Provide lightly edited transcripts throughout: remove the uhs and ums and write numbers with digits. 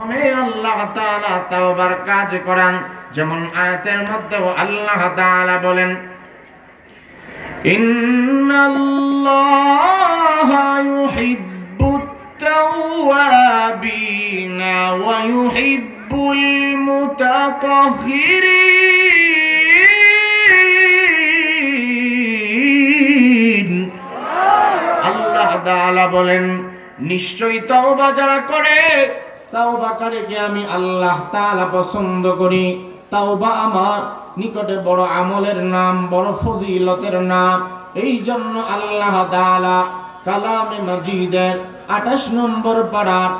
আল্লাহ তাআলা তাওবার কাজ করেন। যেমন আয়াতের মধ্যে আল্লাহ তাআলা বলেন, ইন্নাল্লাহা ইউহিব্বুত তাওয়াবিনা ওয়া ইউহিব্বুল মুতাতাহহিরিন। আল্লাহ তাআলা বলেন, নিশ্চয়ই তওবা যারা করে, তাওবাকারীকে আমি আল্লাহ তাআলা পছন্দ করি। তাওবা আমার নিকটে বড় আমলের নাম, বড় ফজিলতের নাম। এই জন্য আল্লাহ তাআলা কালামে মাজিদের 28 নম্বর পারার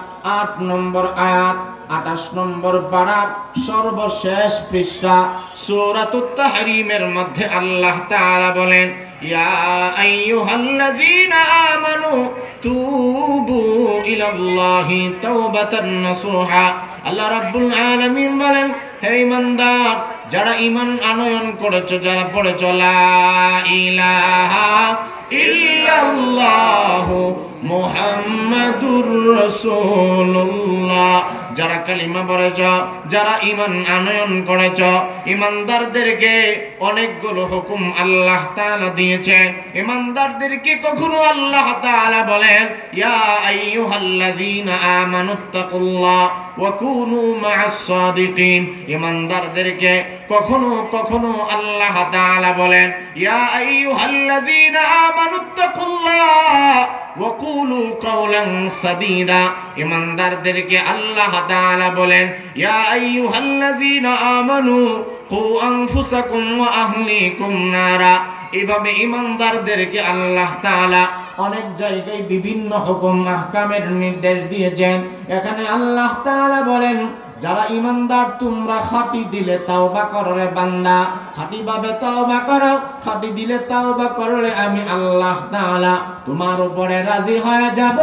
8 নম্বর আয়াত, 28 নম্বর পারার সর্বশেষ পৃষ্ঠা সূরাতুত তাহরীমের মধ্যে আল্লাহ তাআলা বলেন, ইয়া আইয়ুহাল্লাযীনা আমানু তুবু ইলাল্লাহি তাওবাতান নাসুহা। আল্লাহ রাব্বুল আলামিন বলেন, হে ঈমানদার যারা ঈমান আনয়ন করেছো, যারা পড়েছো লা ইলাহা ইল্লাল্লাহু মুহাম্মাদুর রাসূলুল্লাহ, যারা কালিমা পড়েছ, যারা ঈমান আনয়ন করেছ, ঈমানদারদেরকে অনেকগুলো হুকুম আল্লাহ তাআলা দিয়েছে। ঈমানদারদেরকে কখনো আল্লাহ তাআলা বলেন, ইয়া আইয়ুহাল্লাযীনা আমানুত্তাকুল্লাহ ওয়া কুনু মা'আস সাদিকিন। ঈমানদারদেরকে কখনো কখনো আল্লাহ তাআলা বলেন, ইয়া আইয়ুহাল্লাযীনা আমানুত্তাকুল্লাহ ওয়া কুলু কাওলান সাদীদা। ঈমানদারদেরকে আল্লাহ তাআলা বলেন, ইয়া আইয়ুহাল্লাযীনা আমানু কু আনফুসাকুম ওয়া আহলিকুম নারা। এভাবে ঈমানদারদেরকে আল্লাহ তাআলা অনেক জায়গায় বিভিন্ন হুকুম আহকামের নির্দেশ দিয়েছেন। এখানে আল্লাহ তাআলা বলেন, যারা ঈমানদার তোমরা খাঁটি দিলে তাওবা করো রে বান্দা, খাঁটি ভাবে তাওবা করো। খাঁটি দিলে তাওবা করলে আমি আল্লাহ তাআলা তোমার উপরে রাজি হয়ে যাব।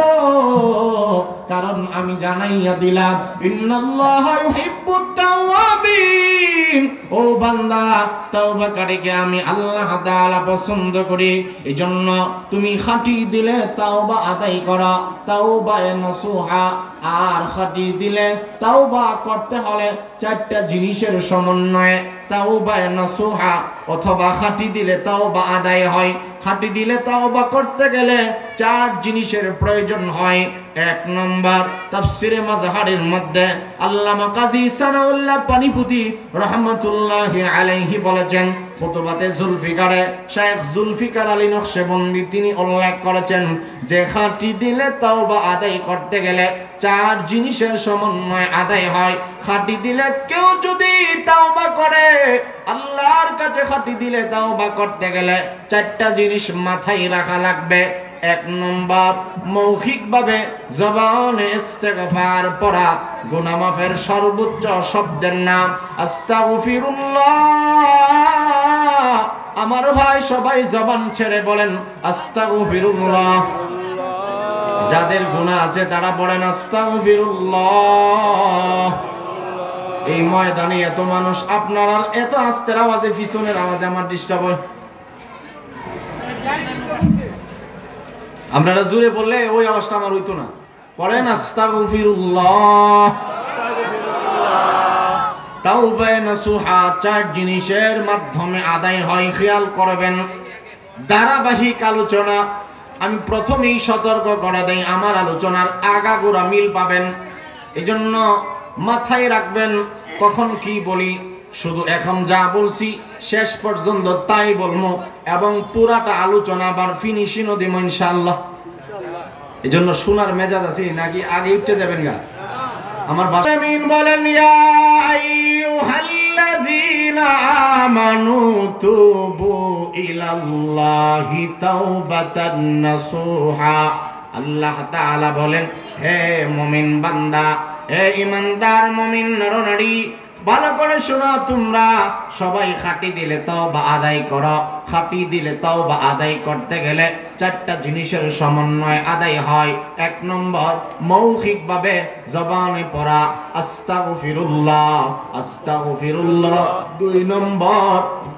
কারণ আমি জানাইয়া দিলাম, ইন্নাল্লাহা ইউহিব্বুত তাওয়াবিন। ও বান্দা, তাওবাকারীকে আমি আল্লাহ তাআলা পছন্দ করি। এজন্য তুমি খাঁটি দিলে তাওবা আদায় করো, তাওবায়ে নাসুহা। আর খাঁটি দিলে তাওবা করতে হলে 4টা জিনিসের সমন্বয়ে তাওবায়ে নাসুহা অথবা খাঁটি দিলে তাওবা আদায় হয়। খাঁটি দিলে তাওবা করতে গেলে 4 জিনিসের প্রয়োজন হয়। 1 নম্বর, তাফসিরে মাজহারের মধ্যে আল্লামা কাজী সানাউল্লাহ পানিপতি রাহমাতুল্লাহি আলাইহি বলেছেন, খুতবাতে জুলফিকারে শেখ জুলফিকার আলী নকশবন্দি তিনি উল্লেখ করেছেন যে খাঁটি দিলে তাওবা আদায় করতে গেলে 4 জিনিসের সমন্বয় আদায় হয়। খাঁটি দিলে কেউ যদি তাওবা করে, আল্লাহর কাছে খাঁটি দিলে তাওবা করতে গেলে 4টা জিনিস মাথায় রাখা লাগবে। 1 নম্বর, মৌখিকভাবে জবানে ইস্তেগফার পড়া। গুনাহ মাফের সর্বোচ্চ শব্দের নাম আস্তাগফিরুল্লাহ। আমার ভাই সবাই জবান ছেড়ে বলেন আস্তাগফিরুল্লাহ। যাদের গুনাহ আছে তারা বলেন আস্তাগফিরুল্লাহ। এই ময়দানে এত মানুষ, আপনার আর এত আস্তের আওয়াজে, পিছনের আওয়াজে আমার ডিস্টার্ব হয়। আপনারা জোরে বললে ওই আওয়াজটা আমার হইতো না। পড়েন আস্তাগফিরুল্লাহ। তাওবা নাসুহা 4 জিনিসের মাধ্যমে আদায় হয়। খেয়াল করবেন, ধারাবাহিক আলোচনা। আমি প্রথমেই সতর্ক করে দেই, আমার আলোচনার আগাগোড়া মিল পাবেন। এজন্য মাথায় রাখবেন কখন কি বলি। শুধু এখন যা বলছি শেষ পর্যন্ত তাই বলবো, এবং পুরাটা আলোচনা আবার ফিনিশিংও দিব ইনশাআল্লাহ। এজন্য শোনার মেজাজ আছে নাকি আগে উঠতে যাবেন গা? আমার আমিন বলেন, ইয়া আইয়ুহাল্লাযীনা আমানু তুবু ইলাল্লাহি তাওবাতান নাসুহা। আল্লাহ তাআলা বলেন, হে মুমিন বান্দা, হে ঈমানদার মুমিন নরনারী, ভালো করে শোনো, তোমরা সবাই খাঁটি দিলে তাওবা আদায় করো। খাঁটি দিলে তাওবা আদায় করতে গেলে 4টা জিনিসের সমন্বয় আদায় হয়। 1 নম্বর, মৌখিকভাবে জবানে পড়া আস্তাগফিরুল্লাহ আস্তাগফিরুল্লাহ। 2 নম্বর,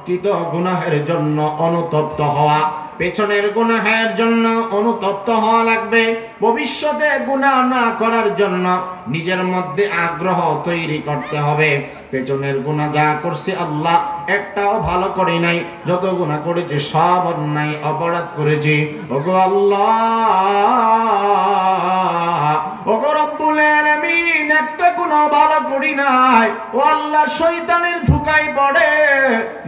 কৃত গুনাহের জন্য অনুতপ্ত হওয়া। পেছনের গুনাহের জন্য অনুতপ্ত হওয়া লাগবে, ভবিষ্যতে গুনাহ না করার জন্য নিজের মধ্যে আগ্রহ তৈরি করতে হবে। পেছনের গুনাহ যা করছে আল্লাহ একটাও ভালো করি নাই, যত গুনাহ করেছি সব অন্যায় অপরাধ করেছি। ওগো আল্লাহ, ওগো রব্বুল আলামিন, একটা গুনাহ ভালো করি নাই। ও আল্লাহ, শয়তানের ধোঁকায় পড়ে,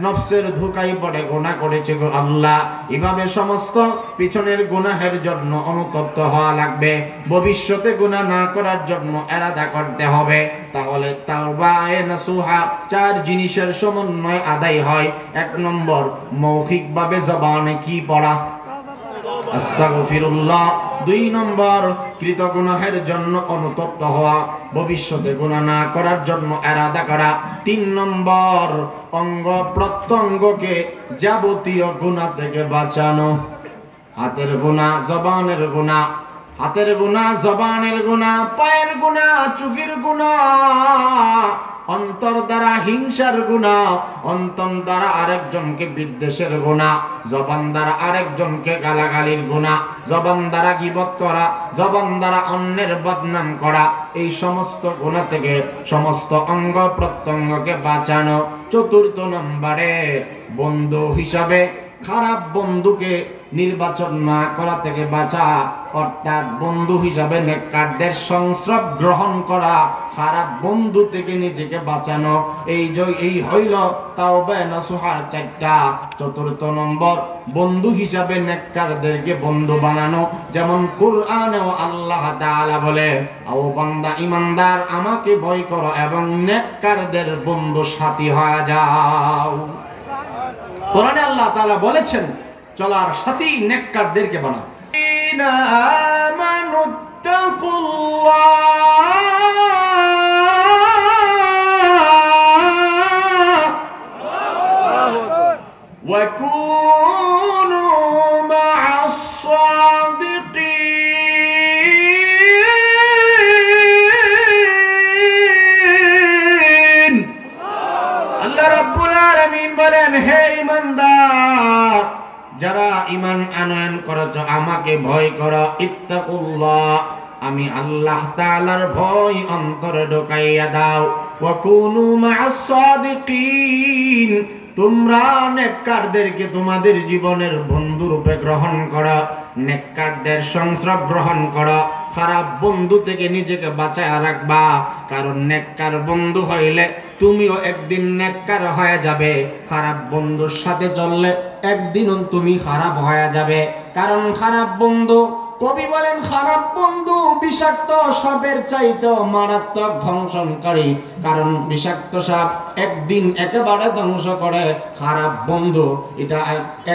নফসের ধোঁকায় পড়ে গুনাহ করেছি গো আল্লাহ। এভাবে সমস্ত পিছনের গুনাহের জন্য অনুতপ্ত হওয়া লাগবে, ভবিষ্যতে গুনাহ না করার জন্য ইরাদা করতে হবে। তাহলে তাওবা নাসুহা 4 জিনিসের সমন্বয় আদায় হয়। 1 নম্বর, মৌখিকভাবে জবানে কি পড়া? আস্তাগফিরুল্লাহ। 2 নম্বর, কৃত গুনাহের জন্য অনুতপ্ত হওয়া, ভবিষ্যতে গুনাহ না করার জন্য ইরাদা করা। 3 নম্বর, অঙ্গ প্রত্যঙ্গকে যাবতীয় গুনাহ থেকে বাঁচানো। হাতের গুনাহ, জবানের গুনাহ, হাতের গুনাহ, জবানের গুনাহ, পায়ের গুনাহ, চোখের গুনাহ, অন্তর দ্বারা হিংসার গুনাহ, অন্তর দ্বারা আরেকজনকে বিদ্বেষের গুনাহ, জবান দ্বারা আরেকজনকে গালাগালির গুনাহ, জবান দ্বারা গীবত করা, জবান দ্বারা অন্যের বদনাম করা, এই সমস্ত গুনাহ থেকে সমস্ত অঙ্গ প্রত্যঙ্গকে বাঁচানো। 4 নম্বরে, বন্ধু হিসাবে খারাপ বন্ধুকে নির্বাচন না করা থেকে বাঁচা, অর্থাৎ বন্ধু হিসাবে নেককারদের সংস্রব গ্রহণ করা, খারাপ বন্ধু থেকে নিজেকে বাঁচানো। এই হইল তাওবা নাসুহার 4টা। 4 নম্বর, বন্ধু হিসাবে নেককারদেরকে বন্ধু বানানো। যেমন কুরআনেও আল্লাহ তাআলা বলে, ও বান্দা ঈমানদার, আমাকে ভয় করো এবং নেককারদের বন্ধু সাথী হয়ে যাও। কোরআনে আল্লাহ তাআলা বলেছেন, চলার সাথী নেককারদেরকে বানাও। আল্লাহ রাব্বুল আলামিন বলেন, হে ঈমানদার, যারা ঈমান আনয়ন করেছ, আমাকে ভয় করো। ইত্তাকুল্লাহ, আমি আল্লাহ তাআলার ভয় অন্তরে ঢুকাইয়া দাও। ওয়া কুনু মা'আস সাদিকিন, তোমরা নেককারদেরকে তোমাদের জীবনের বন্ধু রূপে গ্রহণ করো, নেককারদের সংস্রব গ্রহণ করো। খারাপ বন্ধু থেকে নিজেকে বাঁচায় রাখবা, কারণ নেককার বন্ধু হইলে তুমিও একদিন নেককার হয়ে যাবে। খারাপ বন্ধুর সাথে চললে একদিন তুমি খারাপ হয়ে যাবে, কারণ খারাপ বন্ধু, কবি বলেন, খারাপ বন্ধু বিষাক্ত সাপের চাইতেও মারাত্মক ধ্বংসনকারী। কারণ বিষাক্ত সাপ একদিন একেবারে ধ্বংস করে, খারাপ বন্ধু এটা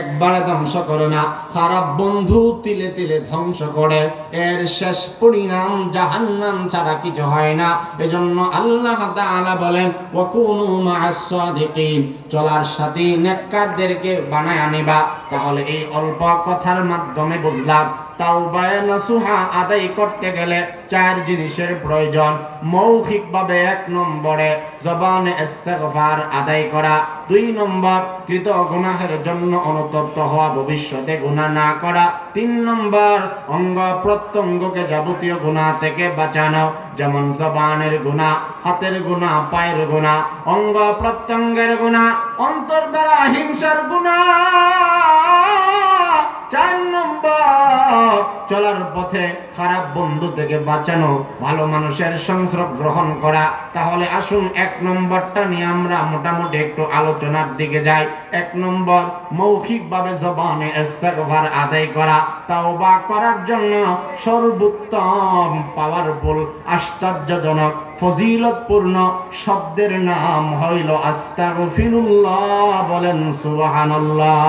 একবারে ধ্বংস করে না, খারাপ বন্ধু তিলে তিলে ধ্বংস করে। এর শেষ পরিণাম জাহান্নাম ছাড়া কিছু হয় না। এজন্য আল্লাহ তাআলা বলেন, ওয়া কুনু মা'আস সাদিকিন, চলার সাথে নেককারদেরকে বানায় আনিবা। তাহলে এই অল্প কথার মাধ্যমে বুঝলাম, তাওবা নাসুহা আদায় করতে গেলে 4 জিনিসের প্রয়োজন। মৌখিকভাবে 1 নম্বরে জবানে ইস্তিগফার আদায় করা, 2 নম্বর কৃত গুনাহের জন্য অনুতপ্ত হওয়া, ভবিষ্যতে গুনাহ না করা, 3 নম্বর অঙ্গ প্রত্যঙ্গকে যাবতীয় গুনাহ থেকে বাঁচানো, যেমন জবানের গুনাহ, হাতের গুনাহ, পায়ের গুনাহ, অঙ্গ প্রত্যঙ্গের গুনাহ, অন্তর দ্বারা হিংসার গুনাহ। 4 নম্বর, চলার পথে খারাপ বন্ধু থেকে বাঁচানো, ভালো মানুষের সংস্রব গ্রহণ করা। তাহলে আসুন 1 নম্বরটা নিয়ে আমরা মোটামুটি একটু আলোচনার দিকে যাই। 1 নম্বর, মৌখিকভাবে জবানে ইস্তিগফার আদায় করা। তাওবা করার জন্য সর্বোত্তম, পাওয়ারফুল, আশ্চর্যজনক, ফজিলতপূর্ণ শব্দের নাম হইল আস্তাগফিরুল্লাহ। বলেন সুবহানাল্লাহ।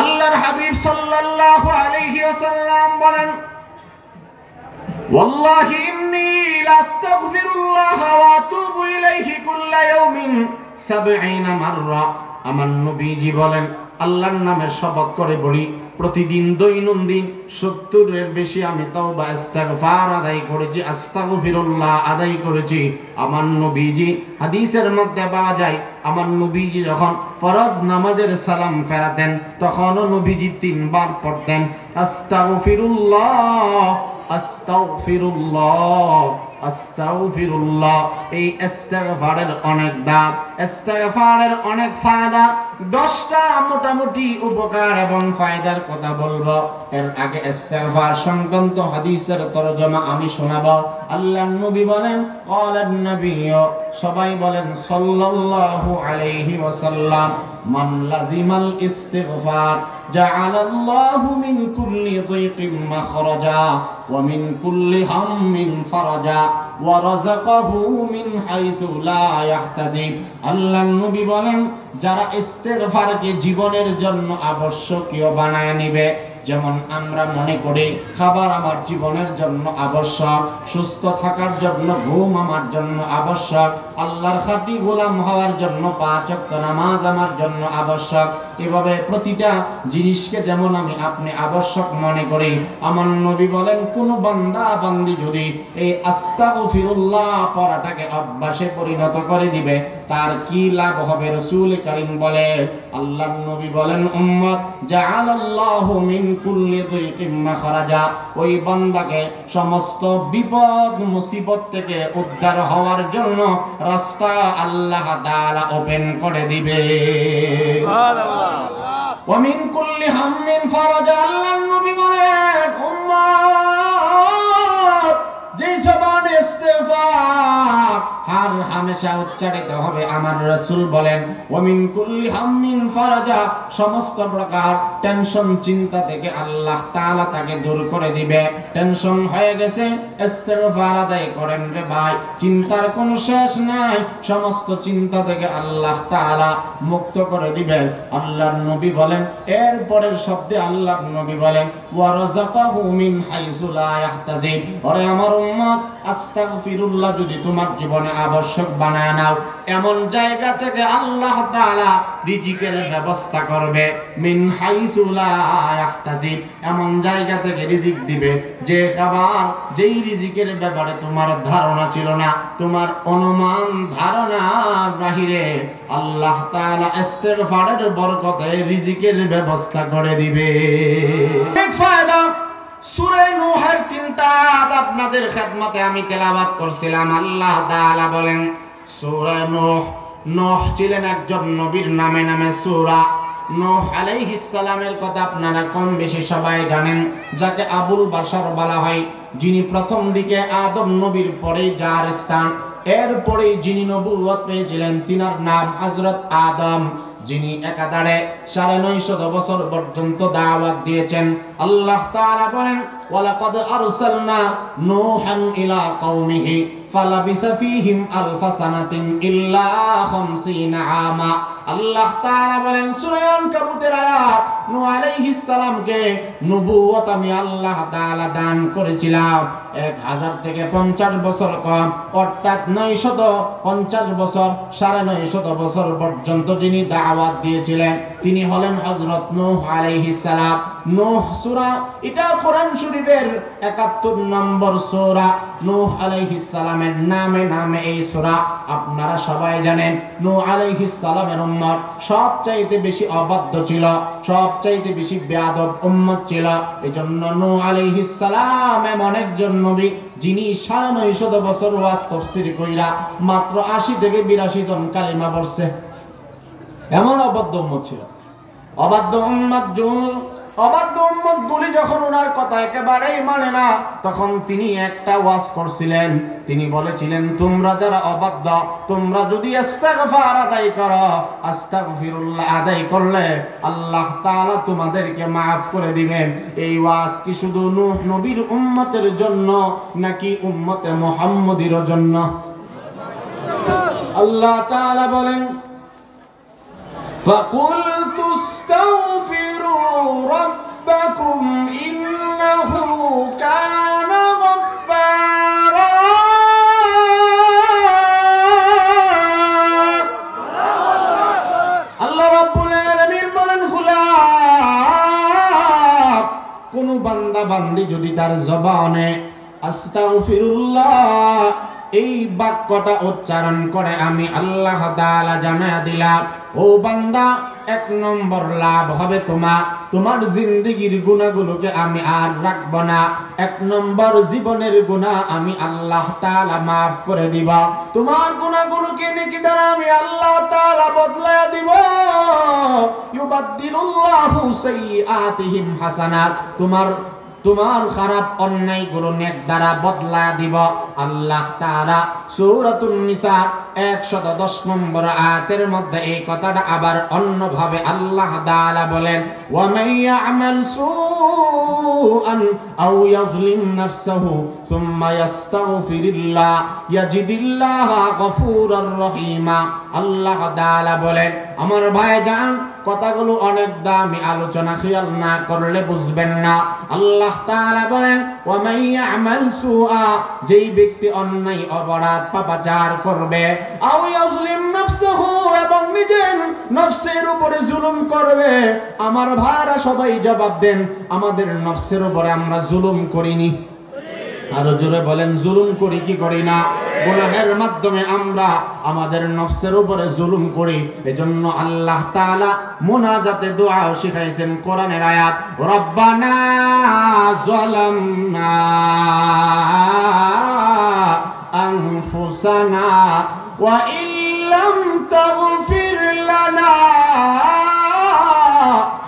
আল্লাহর হাবিব সাল্লাল্লাহু আলাইহি ওয়াসাল্লাম বলেন, ওয়াল্লাহি ইন্নী লাস্তাগফিরুল্লাহ ওয়া আতুবু ইলাইহি কুল্লা ইয়াউমিন 70 মাররা। আমার নবীজি বলেন, আল্লাহর নামে শপথ করে বলি, প্রতিদিন দৈনন্দিন 70-এর বেশি আমি তাওবা ইস্তিগফার আদায় করেছি, আস্তাগফিরুল্লাহ আদায় করেছি। আমার নবীজি হাদিসের মধ্যে পাওয়া যায়, আমার নবীজি যখন ফরজ নামাজের সালাম ফেরাতেন তখনও নবীজি 3 বার পড়তেন আস্তাগফিরুল্লাহ আস্তাগফিরুল্লাহ আস্তাগফিরুল্লাহ। এই ইস্তিগফারের অনেক দাম, ইস্তিগফারের অনেক ফায়দা। 10টা মোটামুটি উপকার এবং ফায়দার কথা বলবো। এর আগে ইস্তিগফার সংক্রান্ত হাদিসের তরজমা আমি শোনাবো। আল্লাহর নবী বলেন ক্বালান নবী, সবাই বলেন সাল্লাল্লাহু আলাইহি ওয়াসাল্লাম, মান লাজিমাল ইস্তিগফার জাআলাল্লাহু মিন কুল্লি দিকিম মাখরাজা ওয়া মিন কুল্লি হাম্মিন ফারাজা ওয়া রাযাকাহু মিন হাইথু লা ইয়াহতাসিব। আল্লাহর নবী বলেন, যারা ইস্তিগফারকে জীবনের জন্য আবশ্যকীয় বানায় নিবে, যেমন আমরা মনে করি খাবার আমার জীবনের জন্য আবশ্যক, সুস্থ থাকার জন্য ঘুম আমার জন্য আবশ্যক, আল্লাহর খাঁটি গোলাম হওয়ার জন্য 5 ওয়াক্ত নামাজ আমার জন্য আবশ্যক, এভাবে প্রতিটা জিনিসকে যেমন আমি আপনি আবশ্যক মনে করি, আমার নবী বলেন কোন বান্দা বান্দি যদি এই আস্তাগফিরুল্লাহ পড়াটাকে অভ্যাসে পরিণত করে দিবে, তার কি লাভ হবে? রাসূল কারীম বলেন, আল্লাহর নবী বলেন, উম্মত জাআলাল্লাহু মিন কুল্লি দিকিম মাখরাজা, ওই বান্দাকে সমস্ত বিপদ মুসিবত থেকে উদ্ধার হওয়ার জন্য রাস্তা আল্লাহ তাআলা ওপেন করে দিবে। সুবহানাল্লাহ। ওয়া মিন কুল্লি হাম্মিন ফারাজা, আল্লাহর নবী বলেন, উম্মত যে জবানে ইস্তিগফার আর হামেশা উচ্চারিত হবে, আমার রাসূল বলেন ওয়া মিন কুল্লি হাম্মিন ফারাজা, সমস্ত প্রকার টেনশন চিন্তা থেকে আল্লাহ তাআলা তাকে দূর করে দিবে। টেনশন হয়ে গেছে, ইস্তিগফার আদায় করেন রে ভাই, চিন্তার কোনো শেষ নাই, সমস্ত চিন্তা থেকে আল্লাহ তাআলা মুক্ত করে দিবেন। আল্লাহর নবী বলেন, এর পরের শব্দে আল্লাহর নবী বলেন ওয়া রাযাকাহু মিন হাইসু লা ইয়াহতাসিব। ওরে আমার উম্মত, আস্তাগফিরুল্লাহ যদি তোমার জীবনে আবশ্যক বানায় নাও, এমন জায়গা থেকে আল্লাহ তাআলা রিজিকের ব্যবস্থা করবে। মিন হাইসু লা ইয়াহতাসিব, এমন জায়গা থেকে রিজিক দিবে যে খাবার, যেই রিজিকের ব্যাপারে তোমার ধারণা ছিল না, তোমার অনুমান ধারণা বাহিরে আল্লাহ তাআলা ইস্তিগফারের বরকতে রিজিকের ব্যবস্থা করে দিবে। এক ফায়দা, সূরা নূহের 3টা আয়াত আপনাদের খেদমতে আমি তেলাওয়াত করছিলাম। আল্লাহ তাআলা বলেন, সূরা নূহ, নূহ ছিলেন একজন নবীর নামে নামে সূরা। নূহ আলাইহিস সালামের কথা আপনারা কম বেশি সবাই জানেন, যাকে আবুল বাশার বলা হয়, যিনি প্রথম দিকে আদম নবীর পরে যার স্থান, এরপরে যিনি নবুয়ত পেয়েছিলেন তিনার নাম হযরত আদম, যিনি একাধারে 950 বছর পর্যন্ত দাওয়াত দিয়েছেন। আল্লাহ তাআলা বলেন, ওয়ালাকাদ আরসালনা নূহান ইলা কওমিহি ফালাবিসা ফীহিম আলফা সানাতিন ইল্লা 50 আমা। আল্লাহ তাআলা বলেন সূরা আনকাবুতের আয়াত, নূহ আলাইহিস সালামকে নবুয়ত আমি আল্লাহ তাআলা দান করেছিলাম 1000 থেকে 50 বছর কম, অর্থাৎ 950 বছর, 950 বছর পর্যন্ত যিনি দাওয়াত দিয়েছিলেন তিনি হলেন হযরত নূহ আলাইহিস সালাম। নূহ সূরা, এটা কোরআন শরীফের 71 নম্বর সূরা। নূহ আলাইহিস সালামের নামে নামে এই সূরা। আপনারা সবাই জানেন নূহ আলাইহিস সালামের উম্মত সবচাইতে বেশি অবাধ্য ছিল, সবচাইতে বেশি বেয়াদব উম্মত ছিল। এজন্য নূহ আলাইহিস সালাম এমন একজন নবী যিনি 950 বছর ওয়াজ তাফসীর কইরা মাত্র 80 থেকে 82 জন কালিমা পড়ছে। এমন অবাধ্য উম্মত ছিল। অবাধ্য উম্মত গুলি যখন ওনার কথা একেবারেই মানে না, তখন তিনি একটা ওয়াজ করছিলেন। তিনি বলেছিলেন, তোমরা যারা অবাধ্য, তোমরা যদি ইস্তিগফার আদায় করো, আস্তাগফিরুল্লাহ আদায় করলে আল্লাহ তাআলা তোমাদেরকে maaf করে দিবেন। এই ওয়াজ কি শুধু নূহ নবীর উম্মতের জন্য নাকি উম্মতে মুহাম্মদীর জন্য? আল্লাহ তাআলা বলেন, فَقُلْتُ اسْتَغْفِرُوا رَبَّكُمْ إِنَّهُ كَانَ غَفَّارًا। আল্লাহ রাব্বুল আলামিন বলেন, কোন বান্দা বান্দি যদি তার জবানে আস্তাগফিরুল্লাহ এই বাক্যটা উচ্চারণ করে আমি আল্লাহ তাআলা জানায়া দিলাম, ও বান্দা, 1 নম্বর লাভ হবে তোমার জিন্দেগির গুনাহগুলোকে আমি আর রাখব না। 1 নম্বর জীবনের গুনাহ আমি আল্লাহ তাআলা মাফ করে দিব। তোমার গুনাহগুলোকে নেকি দ্বারা আমি আল্লাহ তাআলা বদলায়া দিব। ইউবাদদিলুল্লাহু সাইয়্যাতিহিম হাসানাত, তোমার খারাপ অন্যায়গুলো নেক দ্বারা বদলায়া দিব আল্লাহ তাআলা। সূরাতুন নিসা 110 নম্বর আয়াতের মধ্যে এই কথাটা আবার অন্যভাবে আল্লাহ তাআলা বলেন, ওয়া মান ইয়া'মাল সুআন আও ইয়াযলিম নাফসাহু সুম্মা ইয়াস্তাগফিরিল্লাহ ইয়াজিদিল্লাহা গফুরার রহিমা। আল্লাহ তাআলা বলেন, আমার ভাইজান, কথাগুলো অনেক দামি আলোচনা, খেয়াল না করলে বুঝবেন না। আল্লাহ তাআলা বলেন, ওয়া মান ইয়া'মাল সুআ, যেই ব্যক্তি অন্যায় অপরাধ পাপাচার করবে, আও ইয়াযলিম নাফসাহু, এবং নিজের নফসের উপরে জুলুম করবে। আমার ভাইরা সবাই জবাব দেন, আমাদের নফসের উপরে আমরা জুলুম করিনি? আরো জোরে বলেন, জুলুম করি কি করি না? গুনাহের মাধ্যমে আমরা আমাদের নফসের উপরে জুলুম করি। এজন্য আল্লাহ তাআলা মুনাজাতে দোয়া শিখাইছেন, কোরআনের আয়াত, রব্বানা যালামনা আনফুসানা ওয়া ইল্লাম তাগফির লানা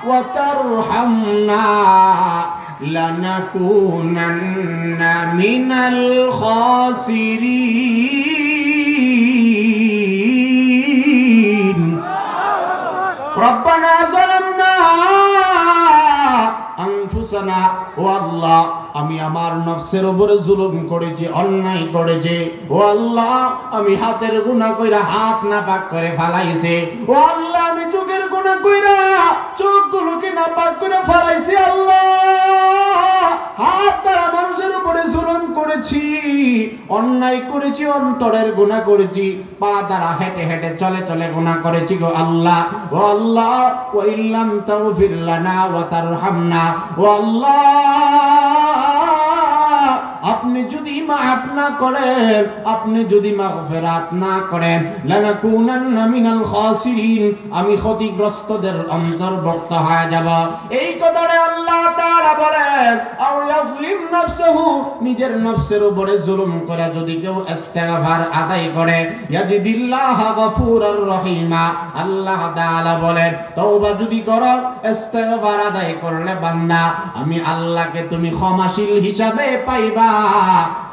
ওয়া তারহামনা লানাকুনান্না মিনাল খাসিরিন। রব্বানা যালামনা আনফুসানা, ও আল্লাহ, আমি আমার নফসের উপরে জুলুম করেছি, অন্যায় করেছি। ও আল্লাহ, আমি হাতের গুনাহ কইরা হাত নাপাক করে ফেলাইছি। ও আল্লাহ, আমি চোখের গুনাহ কইরা চোখগুলোকে নাপাক করে ফেলাইছি। আল্লাহ, হাত দ্বারা মানুষের উপরে জুলুম করেছি, অন্যায় করেছি, অন্তরের গুনাহ করেছি, পা দ্বারা হেঁটে হেঁটে চলে চলে গুনাহ করেছি গো আল্লাহ। ও আল্লাহ, ওয়া ইল্লাম তাগফির লানা ওয়া তারহামনা, ও আল্লাহ, আপনি যদি মাফ না করেন, আপনি যদি মাগফিরাত না করেন, লানাকুনান্না মিনাল খাসিরিন, আমি ক্ষতিগ্রস্তদের অন্তর্ভুক্ত হয়ে যাব। এই কথাটা আল্লাহ তাআলা বলেন, আও ইয়াযলিম নাফসাহু, নিজের নফসের উপরে জুলুম করে যদি কেউ ইস্তিগফার আদায় করে, ইয়াজিদিল্লাহা গফুরার রহিমা। আল্লাহ তাআলা বলেন, তওবা যদি করো, ইস্তিগফার আদায় করলে বান্দা, আমি আল্লাহকে তুমি ক্ষমাশীল হিসাবে পাইবা।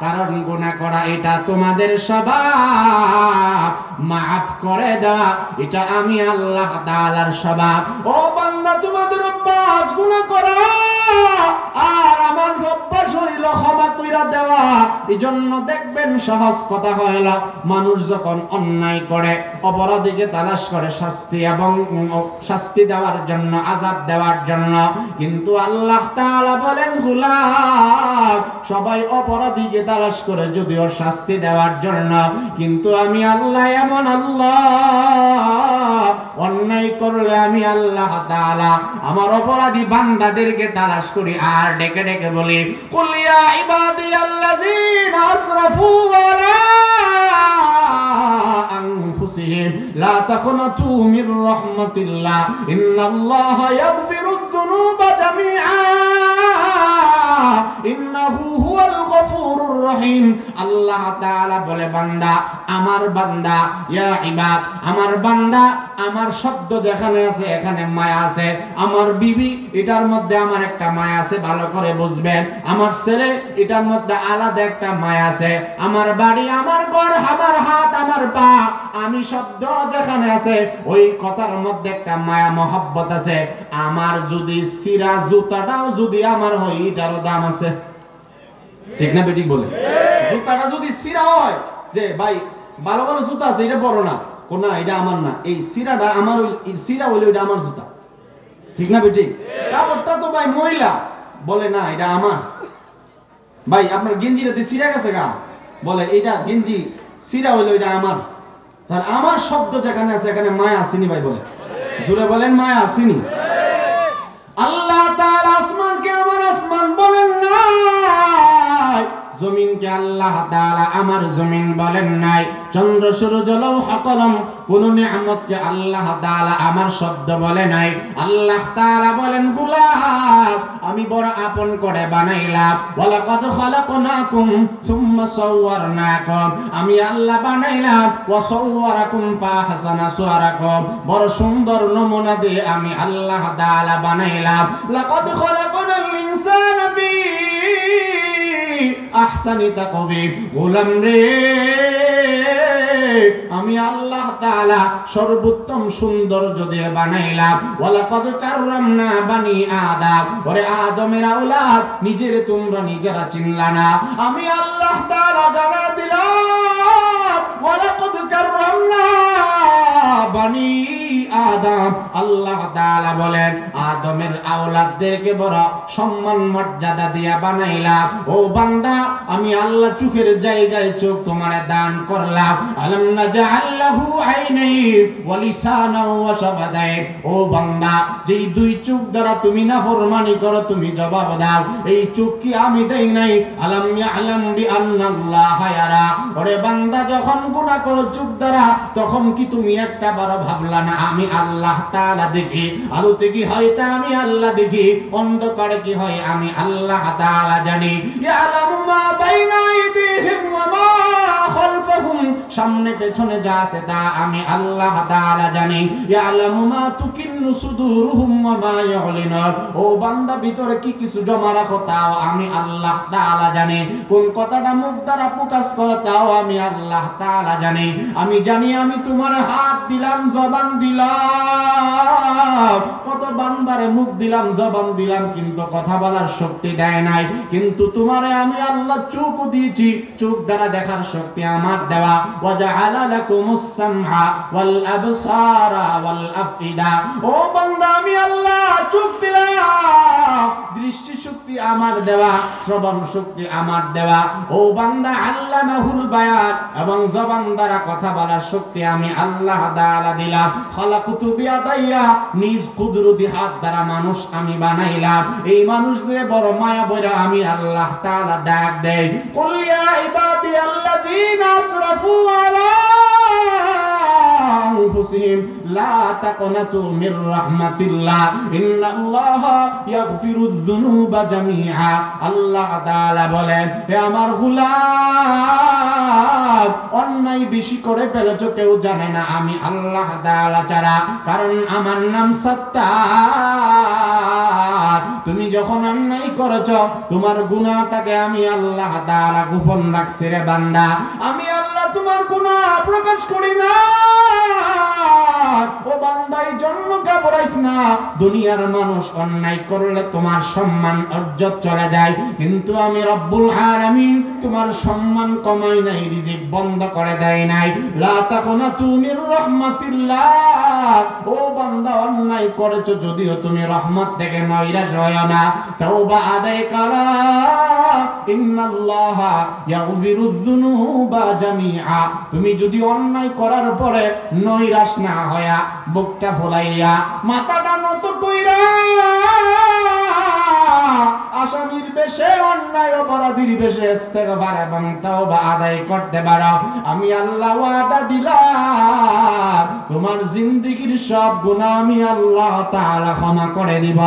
কারণ গুনাহ করা এটা তোমাদের স্বভাব, মাফ করে দেওয়া এটা আমি আল্লাহ তাআলার স্বভাব। ও বান্দা, তোমাদের অভ্যাস গুনাহ করা, আর আমার অভ্যাস হইল ক্ষমা কইরা দেওয়া। এজন্য দেখবেন সহজ কথা হইল, মানুষ যখন অন্যায় করে, অপরাধীকে তালাশ করে শাস্তি এবং শাস্তি দেওয়ার জন্য, আযাব দেওয়ার জন্য। কিন্তু আল্লাহ তাআলা বলেন, গোলাম, সবাই অপরাধীকে তালাশ করে যদিও শাস্তি দেওয়ার জন্য, কিন্তু আমি আল্লাহ এমন আল্লাহ, অন্যায় করলে আমি আল্লাহ তাআলা আমার অপরাধী বান্দাদেরকে তালাশ করি আর ডেকে ডেকে বলি, কুল ইয়া ইবাদিয়াল্লাযীনা আসরাফু আলা আনফুসিহিম লা তাকনাতু মির রাহমাতিল্লাহ ইন্নাল্লাহা ইয়াগফিরুয যুনুবা জামিআ ইন্নাহু হুয়াল গফুরুর রহিম। আল্লাহ তাআলা বলে, বান্দা, আমার বান্দা, ইয়া ইবাদ, আমার বান্দা, আমার শব্দ যেখানে আছে এখানে মায়া আছে। আমার বিবি, এটার মধ্যে আমার একটা মায়া আছে, ভালো করে বুঝবেন। আমার ছেলে, এটার মধ্যে আলাদা একটা মায়া আছে। আমার বাড়ি, আমার ঘর, আমার হাত, আমার পা, আমি শব্দ যেখানে আছে ওই কথার মধ্যে একটা মায়া মহব্বত আছে। আমার যদি সিরা জুতাটাও যদি আমার হয়, এটারও দাম আছে, ঠিক না বেটি বলে? জুতাটা যদি সিরা হয়, যে ভাই ভালো ভালো জুতা আছে, এটা বড় না, কোনা এটা আমার না, এই সিরাটা আমার, সিরা হইলে ওইটা আমার জুতা, ঠিক না বেটি? কাপড়টা তো ভাই মহিলা, বলে না এটা আমার। ভাই আপনার গেঞ্জিটাতে সিরা গেছে গা, বলে এটা গেঞ্জি সিরা হইলে ওইটা আমার। তাহলে আমার শব্দ যেখানে আছে এখানে মায়া আসেনি ভাই, বলে জুড়ে বলেন, মায়া আসেনি? আল্লাহ তাআলা আসমানকে আমার আসমান বলেন না, জমিনকে আল্লাহ তাআলা আমার জমিন বলেন নাই, চন্দ্র সূর্য লৌহ কলম কোন নিয়ামতকে আল্লাহ তাআলা আমার শব্দ বলে নাই। আল্লাহ তাআলা বলেন গোলাম আমি বড় আপন করে বানাইলাম, ওয়ালাকাদ খালাকনাকুম সুম্মা সাওয়ারনাকুম, আমি আল্লাহ বানাইলাম, ওয়া সাওয়ারাকুম ফাহসানা সুওয়ারাকুম, বড় সুন্দর নমুনা দিয়ে আমি আল্লাহ তাআলা বানাইলাম। লাকাদ খালাকনাল ইনসানা ফি আহসানি তাকওয়িম, গোলাম রে আমি আল্লাহ তাআলা সর্বোত্তম সৌন্দর্য দিয়ে বানাইলাম। ওয়ালাকাদ কাররামনা বানি আদম, ওরে আদমের আওলাদ নিজের তোমরা নিজেরা চিনলা না, আমি আল্লাহ তাআলা জানা দিলাম। ওয়ালাকাদ কাররামনা বানি আদম, আল্লাহ তাআলা বলেন আদমের আওলাদদেরকে বড় সম্মান মর্যাদা দিয়া বানাইলাম। ও বান্দা আমি আল্লাহ চোখের জায়গায় চোখ তোমারে দান করলাম। আলাম নাজআল লাহু আইনাইন ওয়া লিসানান ওয়া শাফাতাইন, ও বান্দা যেই দুই চোখ দ্বারা তুমি নাফরমানি করো তুমি জবাব দাও এই চোখ কি আমি দেই নাই? আলাম ইয়ালাম বিআন্নাল্লাহা ইয়ারা, ওরে বান্দা যখন গুনাহ করো চোখ দ্বারা তখন কি তুমি একটা বার ভাবলা না আমি আল্লাহ তাআলা দেখি? আলোতে কি হয় তা আমি আল্লাহ দেখি, অন্ধকারে কি হয় আমি আল্লাহ তাআলা জানি। ইয়ালামু মা বাইনা আইদিহিম ওয়া মা খালফাহুম, সামনে পেছনে যা আছে তা আমি আল্লাহ তাআলা জানি। ইয়ালামু মা তুকিন্নু সুদুরুহুম ওয়া মা ইউলিনুন, ও বান্দা ভিতরে কি কিছু জমা রাখো তাও আমি আল্লাহ তাআলা জানি, কোন কথাটা মুখ দ্বারা প্রকাশ করো তাও আমি আল্লাহ তাআলা জানি। আমি জানি আমি তোমার হাত দিলাম জবান দিলাম, কত বান্দারে মুখ দিলাম জবান দিলাম কিন্তু কথা বলার শক্তি দেয় নাই, কিন্তু তোমারে আমি আল্লাহ চোখ দিয়েছি, চোখ দ্বারা দেখার শক্তি আমার দেওয়া। ওয়া জাআলা লাকুমুস সামআ ওয়াল আবসারা ওয়াল আফইদা, ও বান্দা আমি আল্লাহ চোখ দিলাম, দৃষ্টি শক্তি আমার দেওয়া, শ্রবণ শক্তি আমার দেওয়া। ও বান্দা আল্লামাহুল বায়ান, এবং জবান দ্বারা কথা বলার শক্তি আমি আল্লাহ তাআলা দিলাম। খালাকতু বিয়াদাইয়া, নিজ কুদরতি হাত দ্বারা মানুষ আমি বানাইলাম, এই মানুষদের বড় মায়া বইরা আমি আল্লাহ তাআলা ডাক দেই, কুল ইয়া ইবাদিয়াল্লাযীনা আসরাফু আলা আনফুসিহিম লা তাকনাতু মির রাহমাতিল্লাহ ইন্নাল্লাহা ইয়াগফিরুয যুনুবা জামিআ। আল্লাহ তাআলা বলেন হে আমার গোলাম অন্যায় বেশি করে ফেলেছো কেউ জানে না আমি আল্লাহ তাআলা ছাড়া, কারণ আমার নাম সাত্তার। তুমি যখন অন্যায় করেছো তোমার গুনাহটাকে আমি আল্লাহ তাআলা গোপন রাখছি রে বান্দা, আমি আল্লাহ তোমার গুনাহ প্রকাশ করি না। ও বান্দা এই জন্য ঘাবড়াইস না, দুনিয়ার মানুষ অন্যায় করলে তোমার সম্মান ইজ্জত চলে যায়, কিন্তু আমি রব্বুল আলামিন তোমার সম্মান কমাই নাই, রিজিক বন্ধ করে দেয় নাই। লা তাকুনাতু মির রাহমাতিল্লাহ, ও বান্দা অন্যায় করেছো যদিও তুমি রহমত থেকে নৈরাশ হয়ো না, তওবা আদায় করো। ইন্নাল্লাহা ইয়াগফিরুয যুনুবা জামিআ, তুমি যদি অন্যায় করার পরে নৈরাশ না হয়া বুকটা ফুলাইয়া মাথাটা নত কইরা আসামির বেশে অন্যায় অপরাধীর বেশে ইস্তেগফার এবং তওবা আদায় করতে পারো, আমি আল্লাহ ওয়াদা দিলাম তোমার জিন্দেগীর সব গুনাহ আমি আল্লাহ তাআলা ক্ষমা করে দিব।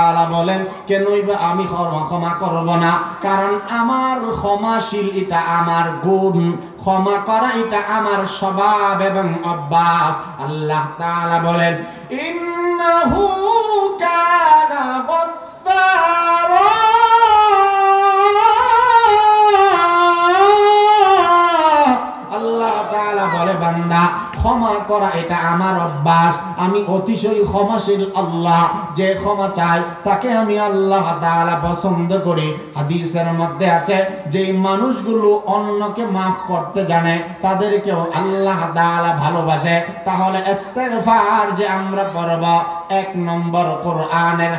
আল্লাহ বলেন কেনই বা আমি ক্ষমা করব না? কারণ আমার ক্ষমাশীল এটা আমার গুণ, ক্ষমা করা এটা আমার স্বভাব এবং অভ্যাস। আল্লাহ তাআলা বলেন ইন্নাহু কানা গফফারা, আল্লাহ তাআলা বলে বান্দা ক্ষমা করা এটা আমার অভ্যাস, আমি অতিশয় ক্ষমাশীল আল্লাহ, যে ক্ষমা চায় তাকে আমি আল্লাহ তাআলা পছন্দ করি। হাদিসের মধ্যে আছে যে মানুষগুলো অন্যকে মাফ করতে জানে তাদেরকেও আল্লাহ তাআলা ভালোবাসে। তাহলে ইস্তেগফার যে আমরা পড়ব এক নম্বর কোরআনের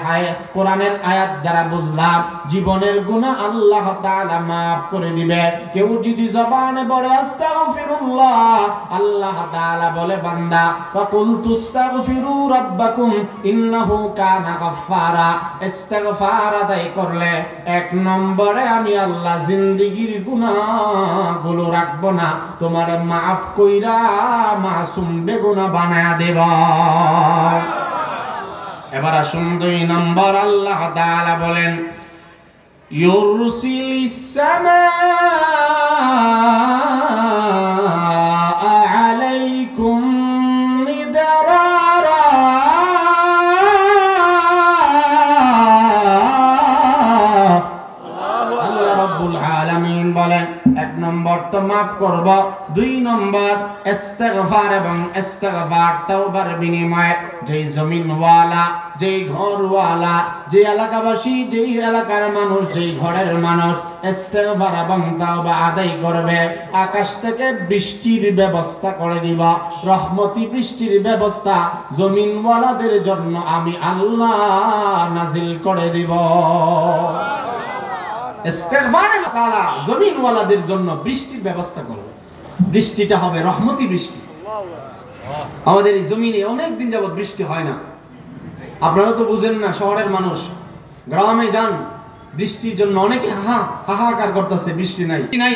আয়াত দ্বারা বুঝলাম জীবনের গুনাহ আল্লাহ তাআলা মাফ করে দিবে। কেউ যদি জবানে বলে আস্তাগফিরুল্লাহ, আল্লাহ তাআলা বলে বান্দা ফাকুল তুস্তাগফিরু রাব্বাকুম ইন্নাহু কানা গাফফারা। ইস্তিগফার আদায় করলে এক নম্বরে আমি আল্লাহ জিন্দেগীর গুনাহগুলো রাখবো না, তোমারে মাফ কইরা মাসুম বেগুনাহ বানায়া দেব। এবার আসুন 2 নম্বর, আল্লাহ তাআলা বলেন ইউরসিলিস সামাআ আলাইকুম মিদরারা। আল্লাহ রাব্বুল আলামিন বলেন এক নম্বর তো মাফ করব, 2 নম্বর ইস্তিগফার এবং ইস্তিগফার তাওবার বিনিময়ে যেই জমিনওয়ালা, যেই ঘরওয়ালা, যে এলাকাবাসী, যেই এলাকার মানুষ, যেই ঘরের মানুষ ইস্তিগফার এবং তাওবা আদায় করবে, আকাশ থেকে বৃষ্টির ব্যবস্থা করে দিব। রহমতি বৃষ্টির ব্যবস্থা জমিনওয়ালাদের জন্য আমি আল্লাহ নাজিল করে দিব। ইস্তিগফারে তাআলা জমিনওয়ালাদের জন্য বৃষ্টির ব্যবস্থা করবে। বৃষ্টিটা হবে রহমতি বৃষ্টি। আমাদের এই জমিনে অনেক দিন যাবত বৃষ্টি হয় না। আপনারা তো বুঝেন না, শহরের মানুষ, গ্রামে যান, বৃষ্টির জন্য অনেকে হাহাকার করতেছে, বৃষ্টি নাই নাই।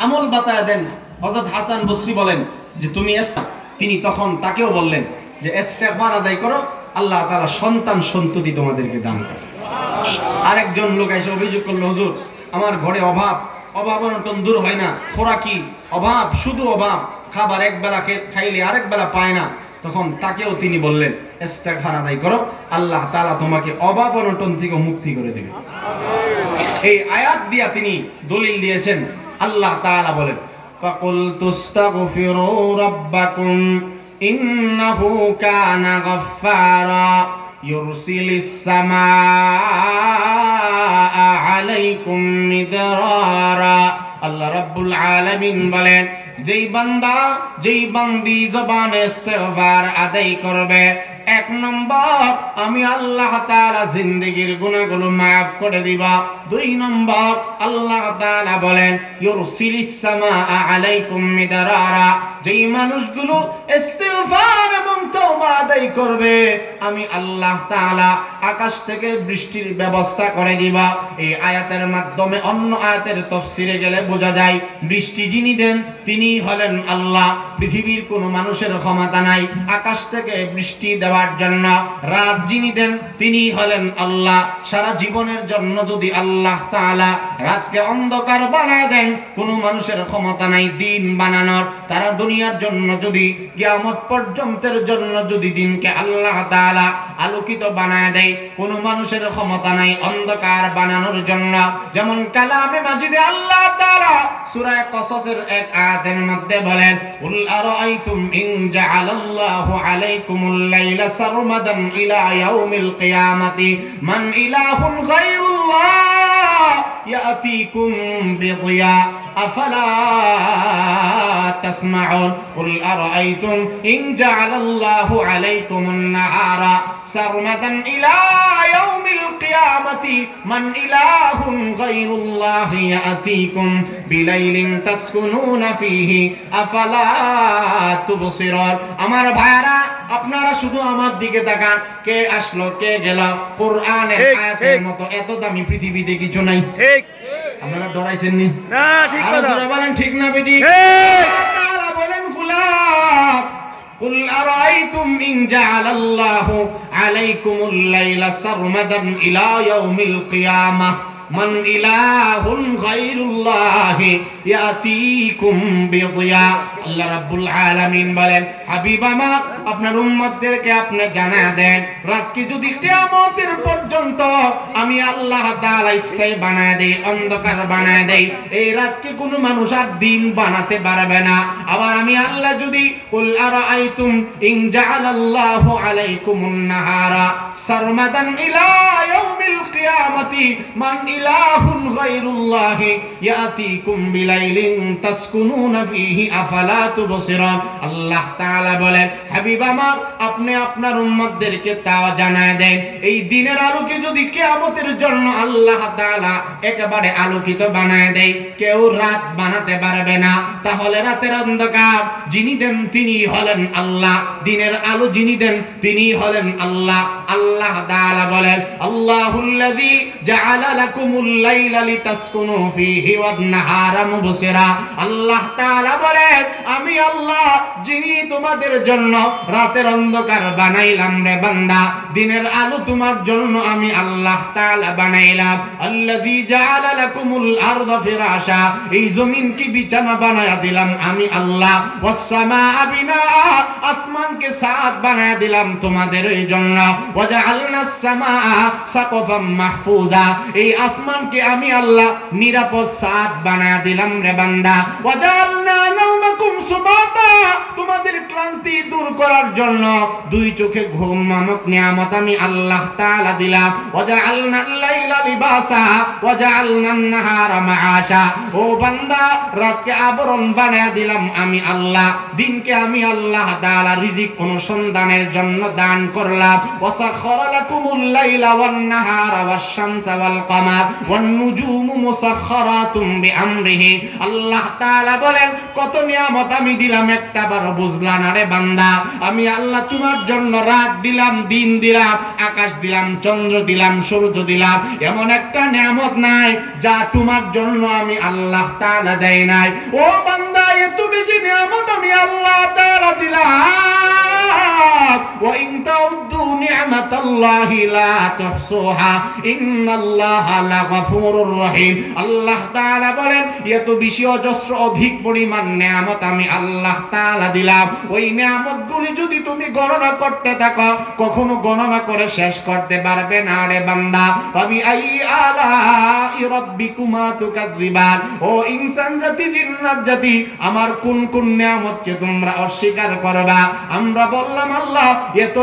আমল বাতায়া দেন। হযরত হাসান বসরি বলেন যে তুমি তিনি তখন তাকেও বললেন যে ইস্তিগফার আদায় করো, আল্লাহ তাআলা সন্তান সন্ততি তোমাদেরকে দান করে। আরেকজন লোক এসে অভিযোগ করলো, হুজুর আমার ঘরে অভাব অনটন দূর হয় না, খোরাকি অভাব, শুধু অভাব, খাবার একবেলা খাইলে আরেক বেলা পায় না। তখন তাকেও তিনি বললেন ইস্তিগফার আদায় করো, আল্লাহ তাআলা তোমাকে অভাব অনটন থেকে মুক্তি করে দেবে। এই আয়াত দিয়া তিনি দলিল দিয়েছেন। আল্লাহ তাআলা বলেন ফাকুল তুস্তাগফিরু রাব্বাকুম ইন্নাহু কানা গাফফারা ইউরসিলিস সামাআ আলাইকুম মিদরারা। আল্লাহ রাব্বুল আলামিন বলেন যেই বান্দা, যেই বান্দি জবানে ইস্তিগফার আদায় করবে, এক নম্বর আমি আল্লাহ তাআলা জিন্দেগীর গুনাহগুলো মাফ করে দিব। 2 নম্বর আল্লাহ তাআলা বলেন ইউরসিলিস সামাআ আলাইকুম মিদরারা। যেই মানুষগুলো ইস্তিগফার এবং তওবা আদায় করবে, আমি আল্লাহ তাআলা আকাশ থেকে বৃষ্টির ব্যবস্থা করে দিব। এই আয়াতের মাধ্যমে অন্য আয়াতের তাফসিরে গেলে বোঝা যায় বৃষ্টি যিনি দেন তিনি হলেন আল্লাহ। পৃথিবীর কোনো মানুষের ক্ষমতা নাই আকাশ থেকে বৃষ্টি দেওয়ার জন্য। রাত যিনি দেন তিনি হলেন আল্লাহ। সারা জীবনের জন্য যদি আল্লাহ তাআলা রাতকে অন্ধকার বানায় দেন, কোনো মানুষের ক্ষমতা নাই দিন বানানোর। তারা দুনিয়ার জন্য যদি কিয়ামত পর্যন্তের জন্য যদি দিনকে আল্লাহ তাআলা আলোকিত বানায় দেয়, কোনো মানুষের ক্ষমতা নাই অন্ধকার বানানোর জন্য। যেমন কালামে মাজিদে আল্লাহ তাআলা সূরা কসসের এক আয়াতের মধ্যে বলেন কুল আরাআইতুম ইন জাআলাল্লাহু আলাইকুমুল লাইলা সারমাদান ইলা ইয়াউমিল কিয়ামাতি মান ইলাহুন গায়রুল্লাহ ইয়াতিকুম বিদিয়া আফালা তাসমাউন কুল আরাআইতুম ইন জাআলাল্লাহু আলাইকুমুন নাহারা সারমাদান ইলা ইয়াউমিল কিয়ামাতি মান ইলাহুন গায়রুল্লাহ ইয়াতিকুম বিলাইলিন তাসকুনুনা ফীহি আফালা তুবসিরুন। আমার ভাইরা, আপনারা শুধু আমার দিকে তাকান, কে আসলো কে গেল। কোরআনের আয়াতের মতো এত দামি পৃথিবীতে কিছু নাই। ঠিক আপনারা ডরাইছেন নি? না, ঠিক কথা বলেন, ঠিক না বেটি? আল্লাহ বলেন গোলাম কুল আরাইতুম ইন জাআলাল্লাহু আলাইকুমুল লাইলা সারমাদান ইলা ইয়াউমিল কিয়ামাহ মান ইলাহুন গায়রুল্লাহি ইয়াতিকুম বিদিয়া। আল্লাহ রাব্বুল আলামিন বলেন হাবিব আমার, আপনার উম্মতদেরকে আপনি জানায়া দেন, রাতকে যদি কিয়ামতের পর্যন্ত আমি আল্লাহ তাআলা স্থায়ী বানায় দেই, অন্ধকার বানায় দেই, এই রাতকে কোনো মানুষ আর দিন বানাতে পারবে না। আবার আমি আল্লাহ যদি কুল আরাআইতুম ইন জাআলাল্লাহু আলাইকুমুন নাহারা সারমাদান ইলা ইয়াউমিল কিয়ামাতি মান ইলাহুন গায়রুল্লাহি ইয়াতিকুম বিলাইলিন তাসকুনুনা ফীহি আফালা লা তুবসিরুন। আল্লাহ তাআলা বলেন, হাবিব আমার, আপনি আপনার উম্মতদেরকে তাও জানায় দেন, এই দিনের আলোকে যদি কিয়ামতের জন্য আল্লাহ তাআলা একেবারে আলোকিত বানায় দেয়, কেউ রাত বানাতে পারবে না। তাহলে রাতের অন্ধকার যিনি দেন তিনি হলেন আল্লাহ, দিনের আলো যিনি দেন তিনি হলেন আল্লাহ। আল্লাহ তাআলা বলেন, আল্লাহুল্লাযী জাআলা লাকুমুল লাইলা লিতাসকুনু ফীহি ওয়ান নাহারা মুবসিরা। আল্লাহ তাআলা বলেন, আমি আল্লাহ যিনি তোমাদের জন্য রাতের অন্ধকার বানাইলাম রে বান্দা, দিনের আলো তোমার জন্য আমি আল্লাহ তাআলা বানাইলাম। আল্লাযী জাআলা লাকুমুল আরদা ফিরাশা, এই জমিনকে বিছানা বানায়া দিলাম আমি আল্লাহ। ওয়াস সামাআ বিনাআ, আসমানকে ছাদ বানায়া দিলাম তোমাদের এই জন্য। ওয়াজআলনাস সামাআ সাকফাম মাহফুজা, এই আসমানকে আমি আল্লাহ নিরাপদ ছাদ বানায়া দিলাম রে বান্দা। ওয়াজআলনা নাওমাকুম সুবাতা, তোমাদের ক্লান্তি দূর করার জন্য দুই চোখে ঘুম নামক নিয়ামত আমি আল্লাহ তাআলা দিলাম। ওয়াজআলনাল লাইলা লিবাসা ওয়াজআলনান নাহারা মাআশা, ও বান্দা, রাতকে আবরণ বানায়া দিলাম আমি আল্লাহ, দিনকে আমি আল্লাহ তাআলা রিজিক অনুসন্ধানের জন্য দান করলাম। ওয়াসাখখারা লাকুমুল লাইলা ওয়ান নাহারা ওয়াশ শামসা ওয়াল কমার ওয়ান নুজুমু মুসাখখারাতুম বিআমরিহি। আল্লাহ তাআলা বলেন, কত নিয়ামত আমি দিলাম, একটা বার বুঝলা না রে বান্দা। আমি আল্লাহ তোমার জন্য রাত দিলাম, দিন দিলাম, আকাশ দিলাম, চন্দ্র দিলাম, সূর্য দিলাম, এমন একটা নিয়ামত নাই যা তোমার জন্য আমি আল্লাহ তাআলা দেই নাই। ও বান্দা, এত বেশি নিয়ামত আমি আল্লাহ তাআলা দিলাম। ওয়া ইন তাউদ্দু নি'মাতাল্লাহি লা তুহসুহা ইন্নাল্লাহা লাগফুরুর রহিম। আল্লাহ তাআলা বলেন, এত বেশি অজস্র অধিক পরিমাণ নিয়ামত আমি আল্লাহ তাআলা দিলাম, ওই নিয়ামতগুলি যদি তুমি গণনা করতে থাকো কখনো গণনা করে শেষ করতে পারবে না রে বান্দা। ফাবি আই আলাই রাব্বিকুমা তুকাযযিবান, ও ইনসান জাতি, জিন্নাত জাতি, আমার কোন কোন নিয়ামতকে তোমরা অস্বীকার করবা? আমরা বললাম, আল্লাহ এত